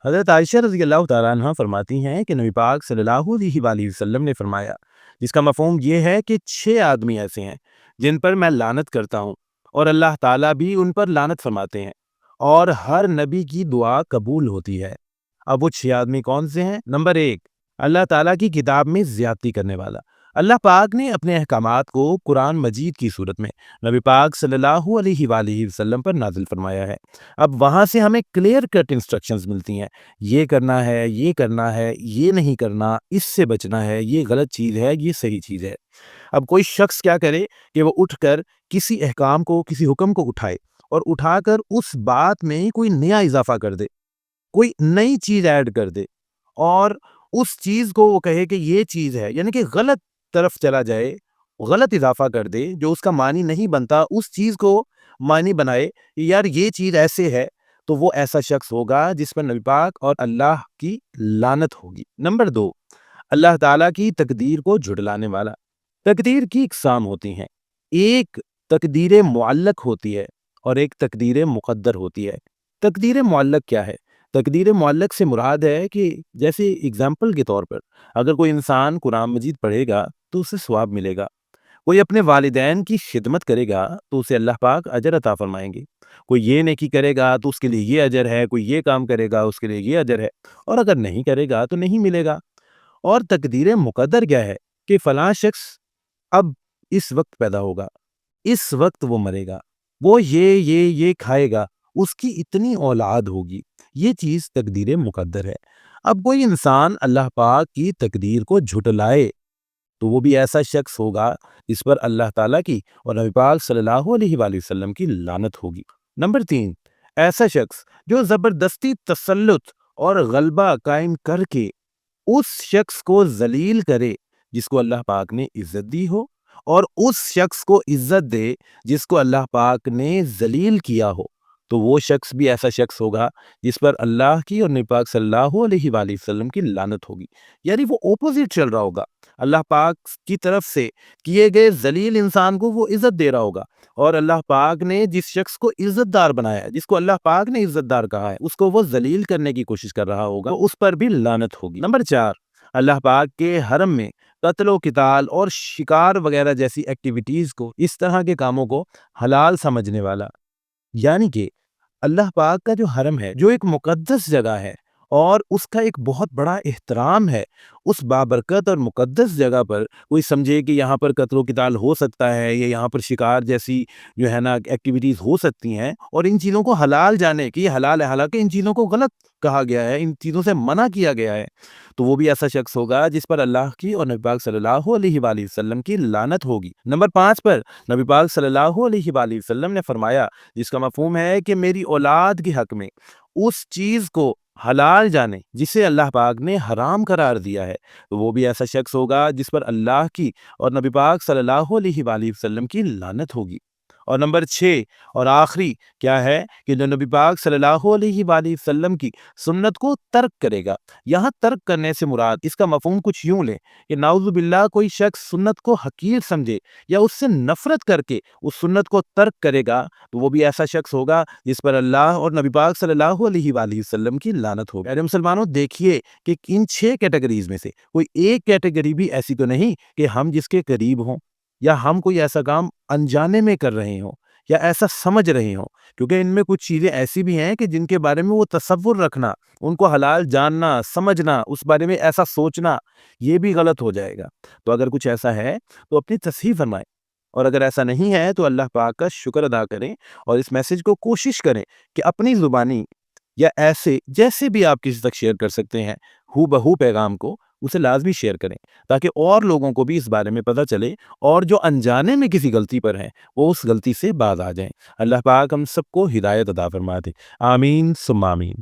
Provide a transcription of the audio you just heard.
حضرت عائشہ رضی اللہ تعالیٰ عنہ فرماتی ہیں کہ نبی پاک صلی اللہ علیہ وآلہ وسلم نے فرمایا، جس کا مفہوم یہ ہے کہ 6 آدمی ایسے ہیں جن پر میں لعنت کرتا ہوں اور اللہ تعالیٰ بھی ان پر لعنت فرماتے ہیں، اور ہر نبی کی دعا قبول ہوتی ہے۔ اب وہ 6 آدمی کون سے ہیں؟ نمبر 1، اللہ تعالیٰ کی کتاب میں زیادتی کرنے والا۔ اللہ پاک نے اپنے احکامات کو قرآن مجید کی صورت میں نبی پاک صلی اللہ علیہ وآلہ وسلم پر نازل فرمایا ہے۔ اب وہاں سے ہمیں کلیئر کٹ انسٹرکشنز ملتی ہیں، یہ کرنا ہے، یہ کرنا ہے، یہ نہیں کرنا، اس سے بچنا ہے، یہ غلط چیز ہے، یہ صحیح چیز ہے۔ اب کوئی شخص کیا کرے کہ وہ اٹھ کر کسی احکام کو، کسی حکم کو اٹھائے اور اٹھا کر اس بات میں کوئی نیا اضافہ کر دے، کوئی نئی چیز ایڈ کر دے، اور اس چیز کو وہ کہے کہ یہ چیز ہے، یعنی کہ غلط طرف چلا جائے، غلط اضافہ کر دے جو اس کا معنی نہیں بنتا، اس چیز کو معنی بنائے، یار یہ چیز ایسے ہے، تو وہ ایسا شخص ہوگا جس پر نبی پاک اور اللہ کی لعنت ہوگی۔ نمبر 2، اللہ تعالیٰ کی تقدیر کو جھٹلانے والا۔ تقدیر کی اقسام ہوتی ہیں، ایک تقدیر معلق ہوتی ہے اور ایک تقدیر مقدر ہوتی ہے۔ تقدیر معلق کیا ہے؟ تقدیر معلق سے مراد ہے کہ جیسے اگزامپل کے طور پر اگر کوئی انسان قرآن مجید پڑھے گا تو اسے ثواب ملے گا، کوئی اپنے والدین کی خدمت کرے گا تو اسے اللہ پاک اجر عطا فرمائیں گے، کوئی یہ نیکی کرے گا تو اس کے لیے یہ اجر ہے، کوئی یہ کام کرے گا اس کے لیے یہ اجر ہے، اور اگر نہیں کرے گا تو نہیں ملے گا۔ اور تقدیر مقدر کیا ہے کہ فلاں شخص اب اس وقت پیدا ہوگا، اس وقت وہ مرے گا، وہ یہ کھائے گا، اس کی اتنی اولاد ہوگی، یہ چیز تقدیر مقدر ہے۔ اب کوئی انسان اللہ پاک کی تقدیر کو جھٹلائے تو وہ بھی ایسا شخص ہوگا جس پر اللہ تعالیٰ کی اور نبی پاک صلی اللہ علیہ وآلہ وسلم کی لعنت ہوگی۔ نمبر 3، ایسا شخص جو زبردستی تسلط اور غلبہ قائم کر کے اس شخص کو ذلیل کرے جس کو اللہ پاک نے عزت دی ہو، اور اس شخص کو عزت دے جس کو اللہ پاک نے ذلیل کیا ہو، تو وہ شخص بھی ایسا شخص ہوگا جس پر اللہ کی اور نبی پاک صلی اللہ علیہ وآلہ وسلم کی لعنت ہوگی۔ یعنی وہ اپوزٹ چل رہا ہوگا، اللہ پاک کی طرف سے کیے گئے ذلیل انسان کو وہ عزت دے رہا ہوگا، اور اللہ پاک نے جس شخص کو عزت دار بنایا ہے، جس کو اللہ پاک نے عزت دار کہا ہے، اس کو وہ ذلیل کرنے کی کوشش کر رہا ہوگا، اس پر بھی لعنت ہوگی۔ نمبر 4، اللہ پاک کے حرم میں قتل و قتال اور شکار وغیرہ جیسی ایکٹیویٹیز کو، اس طرح کے کاموں کو حلال سمجھنے والا۔ یعنی کہ اللہ پاک کا جو حرم ہے، جو ایک مقدس جگہ ہے اور اس کا ایک بہت بڑا احترام ہے، اس بابرکت اور مقدس جگہ پر کوئی سمجھے کہ یہاں پر قتل و قتال ہو سکتا ہے، یا یہاں پر شکار جیسی جو ہے نا ایکٹیویٹیز ہو سکتی ہیں، اور ان چیزوں کو حلال جانے کہ یہ حلال ہے، حالانکہ ان چیزوں کو غلط کہا گیا ہے، ان چیزوں سے منع کیا گیا ہے، تو وہ بھی ایسا شخص ہوگا جس پر اللہ کی اور نبی پاک صلی اللہ علیہ وآلہ وسلم کی لعنت ہوگی۔ نمبر 5 پر نبی پاک صلی اللہ علیہ وآلہ وسلم نے فرمایا، جس کا مفہوم ہے کہ میری اولاد کے حق میں اس چیز کو حلال جانے جسے اللہ پاک نے حرام قرار دیا ہے، تو وہ بھی ایسا شخص ہوگا جس پر اللہ کی اور نبی پاک صلی اللہ علیہ وآلہ وسلم کی لعنت ہوگی۔ اور نمبر 6 اور آخری کیا ہے کہ جو نبی پاک صلی اللہ علیہ وآلہ وسلم کی سنت کو ترک کرے گا۔ یہاں ترک کرنے سے مراد اس کا مفہوم کچھ یوں لیں کہ نعوذ باللہ کوئی شخص سنت کو حقیر سمجھے یا اس سے نفرت کر کے اس سنت کو ترک کرے گا، تو وہ بھی ایسا شخص ہوگا جس پر اللہ اور نبی پاک صلی اللہ علیہ وآلہ وسلم کی لعنت ہوگی۔ اے مسلمانوں، دیکھیے کہ ان 6 کیٹیگریز میں سے کوئی ایک کیٹیگری بھی ایسی تو نہیں کہ ہم جس کے قریب ہوں، یا ہم کوئی ایسا کام انجانے میں کر رہے ہوں یا ایسا سمجھ رہے ہوں، کیونکہ ان میں کچھ چیزیں ایسی بھی ہیں کہ جن کے بارے میں وہ تصور رکھنا، ان کو حلال جاننا، سمجھنا، اس بارے میں ایسا سوچنا، یہ بھی غلط ہو جائے گا۔ تو اگر کچھ ایسا ہے تو اپنی تصحیح فرمائیں، اور اگر ایسا نہیں ہے تو اللہ پاک کا شکر ادا کریں، اور اس میسج کو کوشش کریں کہ اپنی زبانی یا ایسے جیسے بھی آپ کسی تک شیئر کر سکتے ہیں، ہو بہو پیغام کو اسے لازمی شیئر کریں، تاکہ اور لوگوں کو بھی اس بارے میں پتہ چلے، اور جو انجانے میں کسی غلطی پر ہیں وہ اس غلطی سے باز آ جائیں۔ اللہ پاک ہم سب کو ہدایت عطا فرما دے، آمین ثم آمین۔